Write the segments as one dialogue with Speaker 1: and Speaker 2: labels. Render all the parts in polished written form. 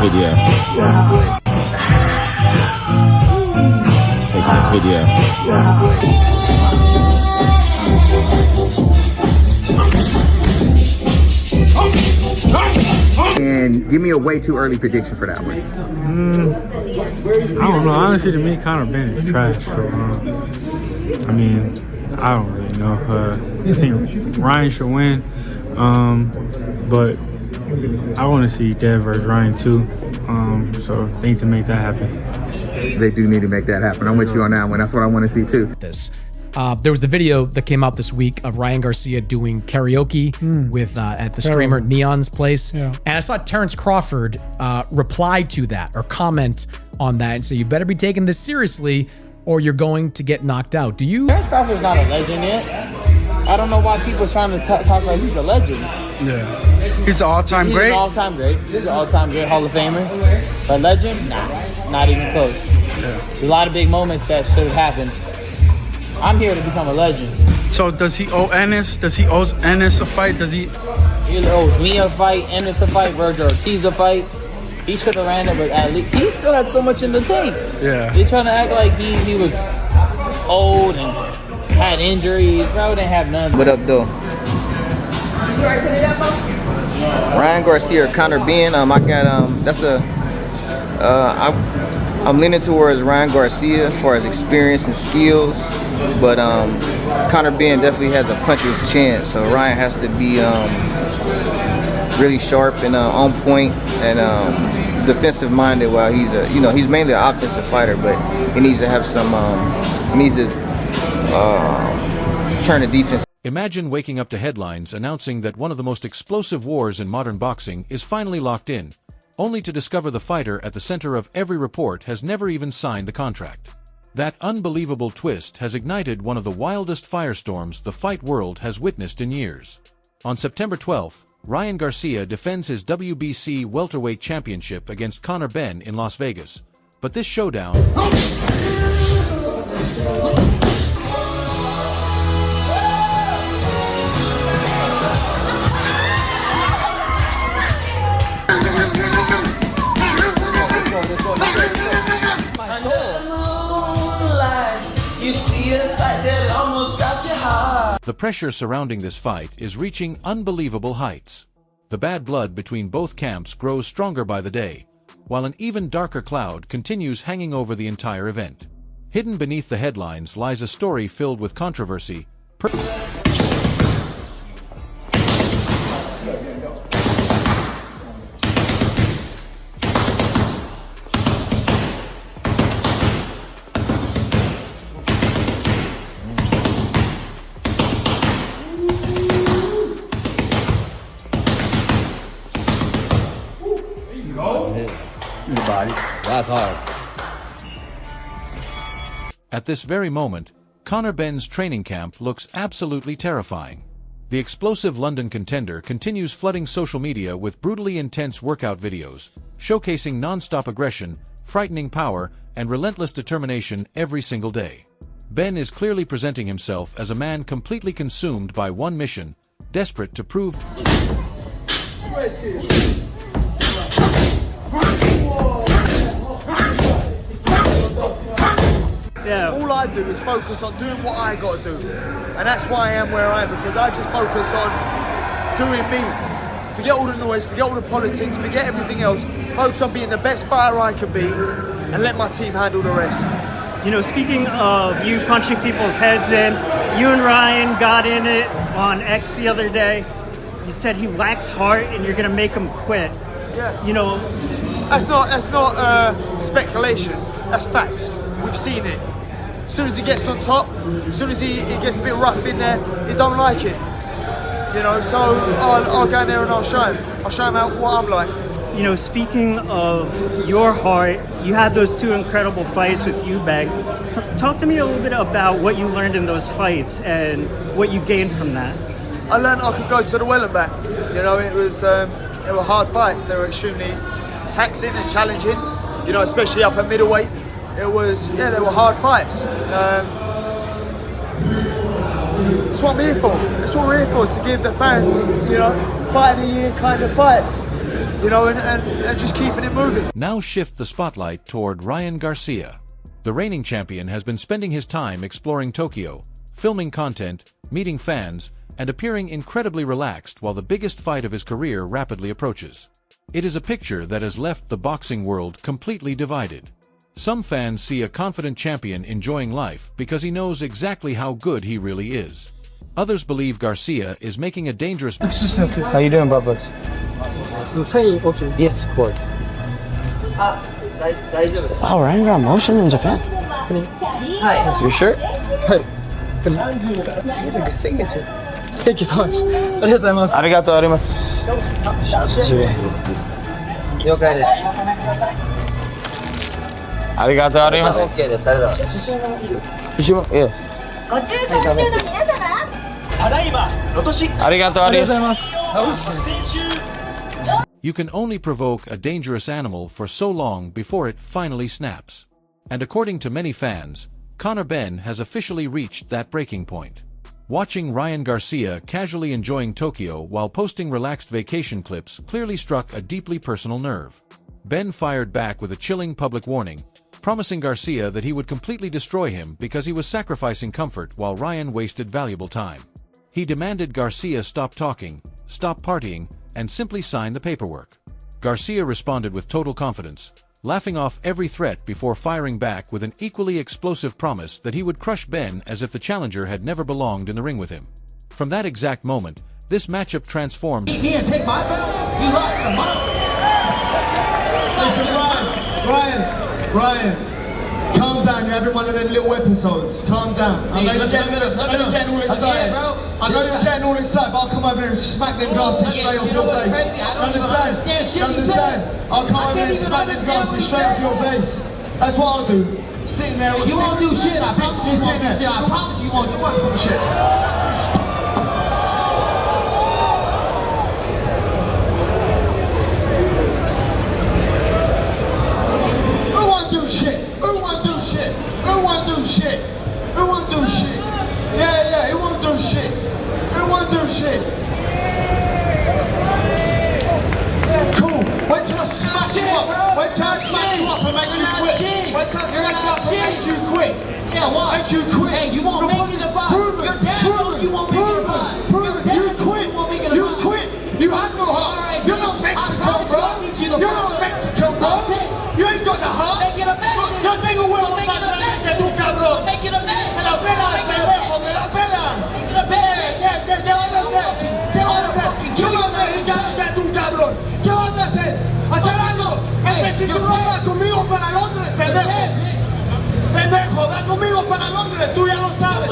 Speaker 1: video.
Speaker 2: And give me a way too early prediction for that one.
Speaker 3: I don't know. Honestly, to me, Conor Benn is trash. So, I mean, I don't really know. I think Ryan should win. But I want to see Dev versus Ryan too. So they need to make that happen.
Speaker 2: They do need to make that happen. I'm with you on that one. That's what I want to see too.
Speaker 4: There was the video that came out this week of Ryan Garcia doing karaoke with at the streamer Neon's place. And I saw Terrence Crawford reply to that or comment on that and say, you better be taking this seriously or you're going to get knocked out. Do you?
Speaker 5: Terrence Crawford's not a legend yet. I don't know why people are trying to talk about he's a legend.
Speaker 6: Yeah. He's an all-time great?
Speaker 5: He's an all-time great. He's an all-time great Hall of Famer. But legend? Nah, not even close. There's a lot of big moments that should have happened. I'm here to become a legend.
Speaker 6: So does he owe Ennis? Does he owe Ennis a fight? Does he?
Speaker 5: He owes me a fight, Ennis a fight, Virgil Ortiz a fight. He should have ran it, but at least he still had so much in the tank.
Speaker 6: Yeah.
Speaker 5: They're trying to act like he was old and had injuries. Bro didn't have none.
Speaker 2: What up, though? Ryan Garcia or Conor Benn. I got that's a. I'm leaning towards Ryan Garcia as far as experience and skills, but Conor Benn definitely has a puncher's chance. So Ryan has to be really sharp and on point and defensive minded. While he's he's mainly an offensive fighter, but he needs to have some. He needs to turn the defense.
Speaker 7: Imagine waking up to headlines announcing that one of the most explosive wars in modern boxing is finally locked in, only to discover the fighter at the center of every report has never even signed the contract. That unbelievable twist has ignited one of the wildest firestorms the fight world has witnessed in years. On September 12th, Ryan Garcia defends his WBC welterweight championship against Conor Benn in Las Vegas. But this showdown... The pressure surrounding this fight is reaching unbelievable heights. The bad blood between both camps grows stronger by the day, while an even darker cloud continues hanging over the entire event. Hidden beneath the headlines lies a story filled with controversy.
Speaker 1: That's hard.
Speaker 7: At this very moment, Conor Benn's training camp looks absolutely terrifying. The explosive London contender continues flooding social media with brutally intense workout videos, showcasing non-stop aggression, frightening power, and relentless determination every single day. Benn is clearly presenting himself as a man completely consumed by one mission, desperate to prove...
Speaker 8: Yeah. All I do is focus on doing what I got to do. And that's why I am where I am, because I just focus on doing me. Forget all the noise, forget all the politics, forget everything else. Focus on being the best fighter I can be and let my team handle the rest.
Speaker 9: You know, speaking of you punching people's heads in, you and Ryan got in it on X the other day. You said he lacks heart and you're going to make him quit.
Speaker 8: Yeah.
Speaker 9: You know...
Speaker 8: That's not speculation. That's facts. We've seen it. As soon as he gets on top, as soon as he gets a bit rough in there, he don't like it. You know, so I'll go in there and I'll show him. I'll show him what I'm like.
Speaker 9: You know, speaking of your heart, you had those two incredible fights with Eubank. Talk to me a little bit about what you learned in those fights and what you gained from that.
Speaker 8: I learned I could go to the well and back. You know, they were hard fights. They were extremely taxing and challenging. You know, especially up at middleweight. They were hard fights. That's what I'm here for. That's what we're here for, to give the fans, you know, fight of the year kind of fights. you know, and just keeping it moving.
Speaker 7: Now shift the spotlight toward Ryan Garcia. The reigning champion has been spending his time exploring Tokyo, filming content, meeting fans, and appearing incredibly relaxed while the biggest fight of his career rapidly approaches. It is a picture that has left the boxing world completely divided. Some fans see a confident champion enjoying life because he knows exactly how good he really is. Others believe Garcia is making a dangerous move.
Speaker 1: How you doing, Bubba's? Yes, of course. Oh, Ryan got motion in Japan? Hi. Your shirt? Thank you so much. Arigato arimasu. Arigato arimasu. Yeah. Arigato arimasu.
Speaker 7: You can only provoke a dangerous animal for so long before it finally snaps. And according to many fans, Conor Benn has officially reached that breaking point. Watching Ryan Garcia casually enjoying Tokyo while posting relaxed vacation clips clearly struck a deeply personal nerve. Benn fired back with a chilling public warning, promising Garcia that he would completely destroy him because he was sacrificing comfort while Ryan wasted valuable time. He demanded Garcia stop talking, stop partying, and simply sign the paperwork. Garcia responded with total confidence, laughing off every threat before firing back with an equally explosive promise that he would crush Benn as if the challenger had never belonged in the ring with him. From that exact moment, this matchup transformed.
Speaker 8: Me and take my belt? You lost the Listen, Ryan, calm down. You're having one of them little episodes. Calm down. I know you're getting all excited. I know you're getting all excited, but I'll come over here and smack them glasses straight off your face. Understand? I'll come over here and smack them glasses straight off your face. That's what I'll do. Sitting there.
Speaker 5: You won't do shit. I promise you won't do shit. I promise you won't do shit.
Speaker 8: Yeah, it won't do shit. It won't do shit. Cool. Wait till I smash you up. Wait till I smash you up and make you quit. Wait till I smash you up and make you quit.
Speaker 5: Yeah, why?
Speaker 8: Make you quit.
Speaker 5: Hey, you won't make it a fight. Your dad knows you won't make it a fight.
Speaker 8: You quit. You quit. You have no heart. You're not Mexico, bro. You're not Mexico, bro. You ain't got the heart.
Speaker 5: Make it a match.
Speaker 8: Yo tengo huevos más grandes que tú, cabrón.
Speaker 5: Make it a match.
Speaker 8: Me la pelas, pendejo, me la pelas.
Speaker 5: Make it a match.
Speaker 8: ¿Qué vas a hacer? ¿Qué vas a hacer? Yo no soy mexicano que tú, cabrón. ¿Qué vas a hacer? ¿Hacer algo? Es que si tú no vas conmigo para Londres, pendejo. Pendejo, va conmigo para Londres, tú ya lo sabes.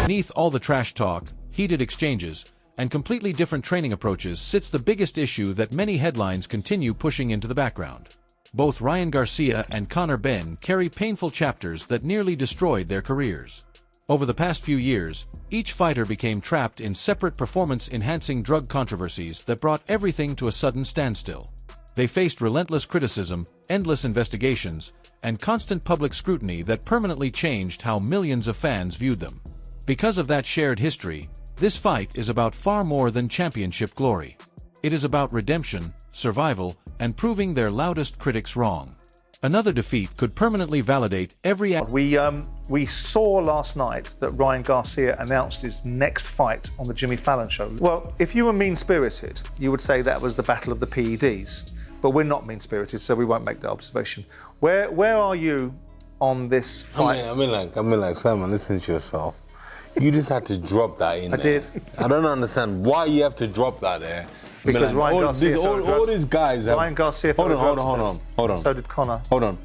Speaker 7: Beneath all the trash talk, heated exchanges, and completely different training approaches sits the biggest issue that many headlines continue pushing into the background. Both Ryan Garcia and Conor Benn carry painful chapters that nearly destroyed their careers. Over the past few years, each fighter became trapped in separate performance-enhancing drug controversies that brought everything to a sudden standstill. They faced relentless criticism, endless investigations, and constant public scrutiny that permanently changed how millions of fans viewed them. Because of that shared history, this fight is about far more than championship glory. It is about redemption, survival, and proving their loudest critics wrong. Another defeat could permanently validate every...
Speaker 10: We saw last night that Ryan Garcia announced his next fight on the Jimmy Fallon show. Well, if you were mean-spirited, you would say that was the battle of the PEDs. But we're not mean-spirited, so we won't make that observation. Where are you on this fight?
Speaker 11: I mean, like Simon, listen to yourself. You just had to drop that in there.
Speaker 10: I did.
Speaker 11: I don't understand why you have to drop that there.
Speaker 10: Because Ryan Garcia
Speaker 11: all these guys have...
Speaker 10: Ryan Garcia
Speaker 11: Hold on.
Speaker 10: So did Conor.
Speaker 11: Hold on.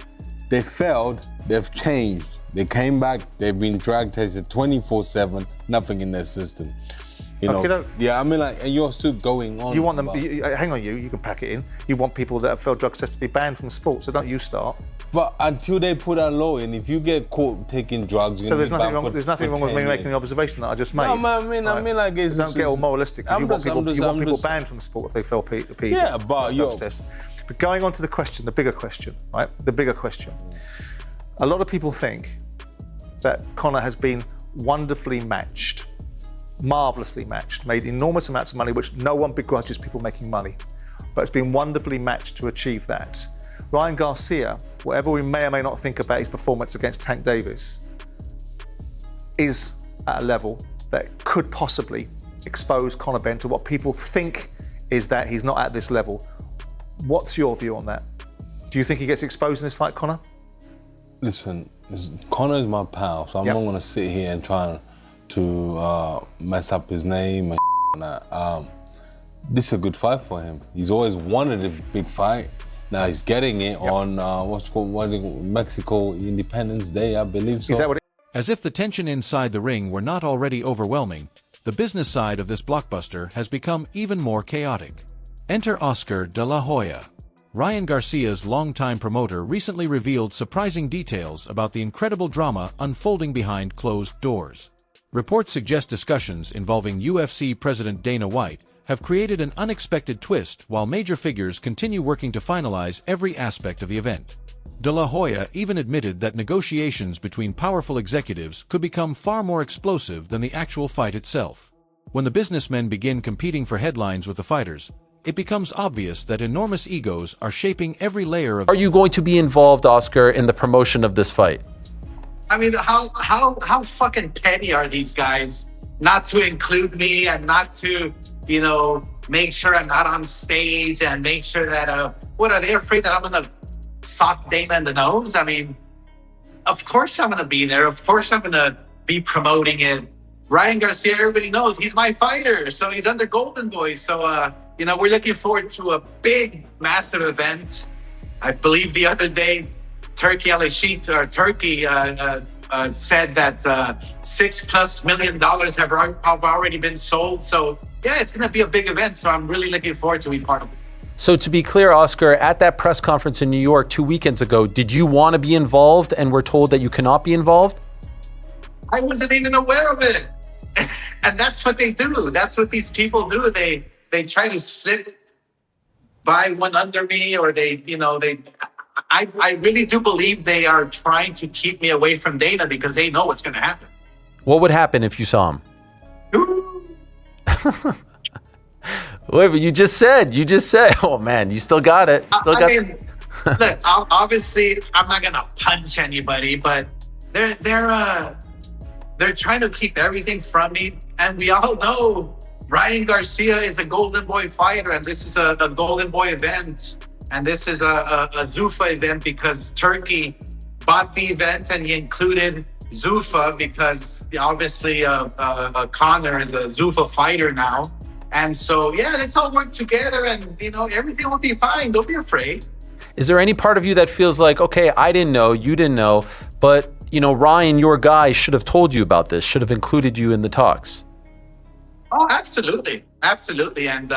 Speaker 11: They failed, they've changed. They came back, they've been drug tested 24/7, nothing in their system. You know, yeah, I mean, like, and you're still going on.
Speaker 10: You want them, hang on, you can pack it in. You want people that have failed drug tests to be banned from sport, so don't you start.
Speaker 11: But until they put a law in, if you get caught taking drugs, you're
Speaker 10: so there's nothing wrong with me making the observation that I just made.
Speaker 11: No, I mean, like, it's
Speaker 10: don't get all moralistic. You want people banned from sport if they fail PED.
Speaker 11: Yeah, but
Speaker 10: drug test. But going on to the question, the bigger question, right? The bigger question. A lot of people think that Conor has been wonderfully matched marvelously matched, made enormous amounts of money, which no one begrudges people making money. But it's been wonderfully matched to achieve that. Ryan Garcia, whatever we may or may not think about his performance against Tank Davis, is at a level that could possibly expose Conor Benn to what people think is that he's not at this level. What's your view on that? Do you think he gets exposed in this fight, Conor?
Speaker 11: Listen, Conor's my pal, so I'm not going to sit here and try to mess up his name and that. This is a good fight for him. He's always wanted a big fight. Now he's getting it on what's called Mexico Independence Day, I believe so.
Speaker 10: Is that what
Speaker 7: As if the tension inside the ring were not already overwhelming, the business side of this blockbuster has become even more chaotic. Enter Oscar de la Hoya. Ryan Garcia's longtime promoter recently revealed surprising details about the incredible drama unfolding behind closed doors. Reports suggest discussions involving UFC President Dana White have created an unexpected twist while major figures continue working to finalize every aspect of the event. De La Hoya even admitted that negotiations between powerful executives could become far more explosive than the actual fight itself. When the businessmen begin competing for headlines with the fighters, it becomes obvious that enormous egos are shaping every layer of...
Speaker 12: Are you going to be involved, Oscar, in the promotion of this fight?
Speaker 13: I mean, how fucking petty are these guys not to include me and not to, you know, make sure I'm not on stage and make sure that, what, are they afraid that I'm gonna sock Dana in the nose? I mean, of course I'm gonna be there. Of course I'm gonna be promoting it. Ryan Garcia, everybody knows he's my fighter, so he's under Golden Boy. So, you know, we're looking forward to a big, massive event. I believe the other day, Turkey said that $6+ million have already been sold. So, yeah, it's going to be a big event. So I'm really looking forward to being part of it.
Speaker 12: So to be clear, Oscar, at that press conference in New York 2 weekends ago, did you want to be involved and were told that you cannot be involved?
Speaker 13: I wasn't even aware of it. And that's what they do. That's what these people do. They try to slip by one under me, or I really do believe they are trying to keep me away from Dana because they know what's going to happen.
Speaker 12: What would happen if you saw him? Wait, but you just said, oh man, you still got it.
Speaker 13: I mean, look, obviously I'm not going to punch anybody, but they're trying to keep everything from me. And we all know Ryan Garcia is a Golden Boy fighter, and this is a Golden Boy event. And this is a Zuffa event because Turkey bought the event and he included Zuffa because obviously Conor is a Zuffa fighter now. And so, yeah, let's all work together and, you know, everything will be fine. Don't be afraid.
Speaker 12: Is there any part of you that feels like, okay, I didn't know, you didn't know, but, you know, Ryan, your guy, should have told you about this, should have included you in the talks?
Speaker 13: Oh, absolutely. Absolutely. And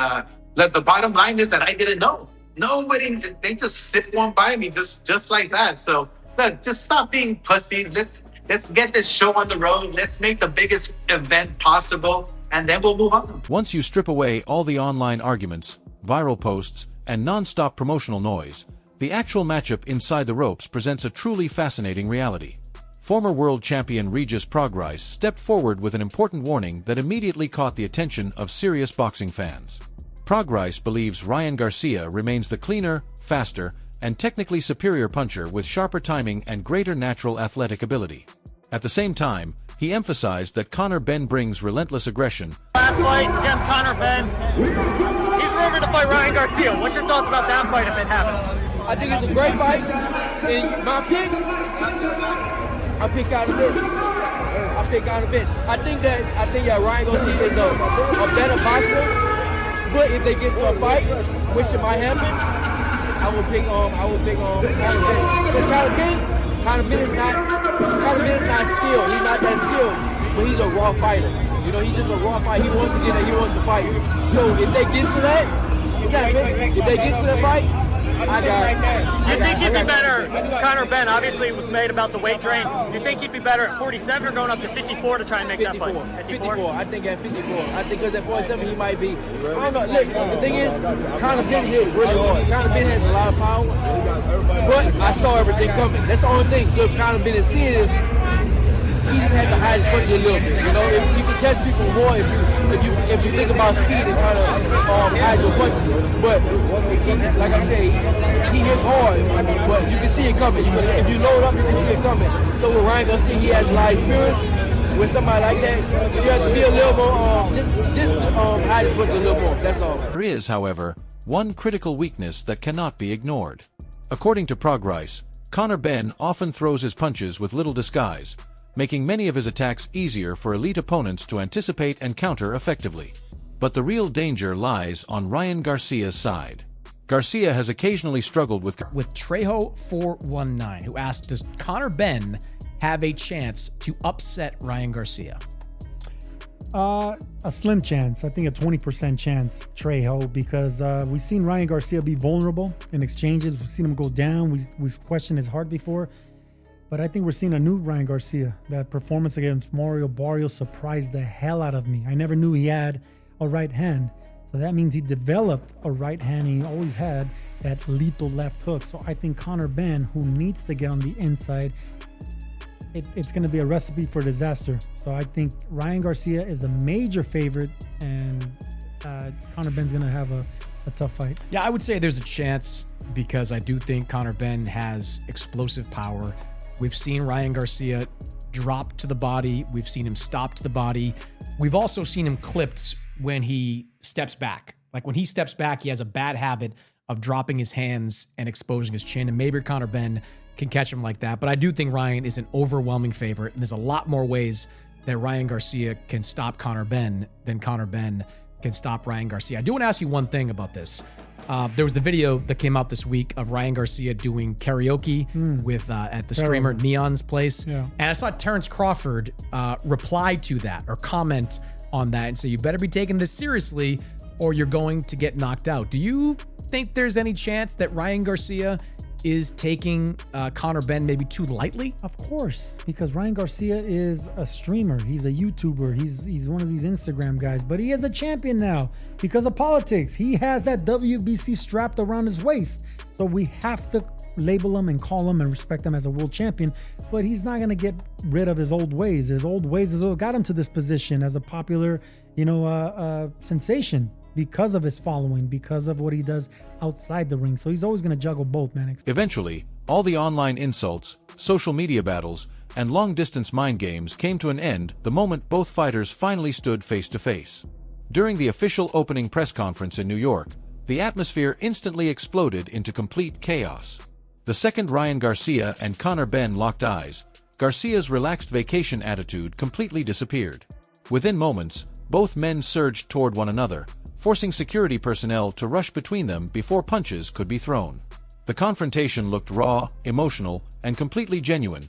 Speaker 13: look, the bottom line is that I didn't know. Nobody, they just slipped one by me just like that. So look, just stop being pussies. Let's get this show on the road. Let's make the biggest event possible, and then we'll move on.
Speaker 7: Once you strip away all the online arguments, viral posts, and non-stop promotional noise, the actual matchup inside the ropes presents a truly fascinating reality. Former world champion Regis Prograis stepped forward with an important warning that immediately caught the attention of serious boxing fans. Prograis believes Ryan Garcia remains the cleaner, faster, and technically superior puncher with sharper timing and greater natural athletic ability. At the same time, he emphasized that Conor Benn brings relentless aggression.
Speaker 14: Last fight against Conor Benn. He's rumored to fight Ryan Garcia. What's your thoughts about that fight if it happens?
Speaker 15: I think it's a great fight. In my pick, I pick Conor Benn. I think that Ryan Garcia is a better boxer. But if they get to a fight, which it might happen, I will pick Conor Benn. Because Conor Benn is not skilled. He's not that skilled, but he's a raw fighter. You know, he's just a raw fighter. He wants to get there. He wants to fight. So if they get to that fight, I got it.
Speaker 14: You think he'd be better? Conor Benn obviously was made about the weight drain. You think he'd be better at 47 or going up to 54 to try and make that fight?
Speaker 15: 54. I think at 54. I think because at 47 he might be. I don't know. Look, the thing is, Conor Benn hit really hard. Conor Benn has a lot of power, but I saw everything coming. That's the only thing. So if Conor Benn is seeing this, he just had to hide his punch a little bit. You know, if he can test people more if you think about speed and kind of hide your punches. But like I say, he hits hard, but you can see it coming. If you load up, you can see it coming. So with Ryan Garcia, he has a lot of experience. With somebody like that, you have to be a little more, hide his punches a little more. That's all.
Speaker 7: There is, however, one critical weakness that cannot be ignored. According to Progrise, Conor Benn often throws his punches with little disguise, making many of his attacks easier for elite opponents to anticipate and counter effectively. But the real danger lies on Ryan Garcia's side. Garcia has occasionally struggled with
Speaker 4: Trejo419, who asked, does Conor Benn have a chance to upset Ryan Garcia?
Speaker 16: A slim chance. I think a 20% chance, Trejo, because we've seen Ryan Garcia be vulnerable in exchanges. We've seen him go down. We've questioned his heart before. But I think we're seeing a new Ryan Garcia. That performance against Mario Barrios surprised the hell out of me. I never knew he had a right hand. So that means he developed a right hand. And he always had that lethal left hook. So I think Conor Benn, who needs to get on the inside, it's going to be a recipe for disaster. So I think Ryan Garcia is a major favorite, and Conor Benn's going to have a tough fight.
Speaker 4: Yeah, I would say there's a chance because I do think Conor Benn has explosive power. We've seen Ryan Garcia drop to the body. We've seen him stop to the body. We've also seen him clipped when he steps back. Like when he steps back, he has a bad habit of dropping his hands and exposing his chin, and maybe Conor Benn can catch him like that. But I do think Ryan is an overwhelming favorite, and there's a lot more ways that Ryan Garcia can stop Conor Benn than Conor Benn can stop Ryan Garcia. I do want to ask you one thing about this. There was the video that came out this week of Ryan Garcia doing karaoke with at the streamer Neon's place.
Speaker 16: Yeah.
Speaker 4: And I saw Terrence Crawford reply to that or comment on that and say, you better be taking this seriously or you're going to get knocked out. Do you think there's any chance that Ryan Garcia is taking Conor Benn maybe too lightly?
Speaker 16: Of course, because Ryan Garcia is a streamer. He's a YouTuber. He's one of these Instagram guys, but he is a champion now because of politics. He has that WBC strapped around his waist. So we have to label him and call him and respect him as a world champion, but he's not going to get rid of his old ways. His old ways is what got him to this position as a popular, sensation because of his following, because of what he does outside the ring. So he's always going to juggle both, man.
Speaker 7: Eventually, all the online insults, social media battles, and long-distance mind games came to an end the moment both fighters finally stood face-to-face. During the official opening press conference in New York, the atmosphere instantly exploded into complete chaos. The second Ryan Garcia and Conor Benn locked eyes, Garcia's relaxed vacation attitude completely disappeared. Within moments, both men surged toward one another, forcing security personnel to rush between them before punches could be thrown. The confrontation looked raw, emotional, and completely genuine,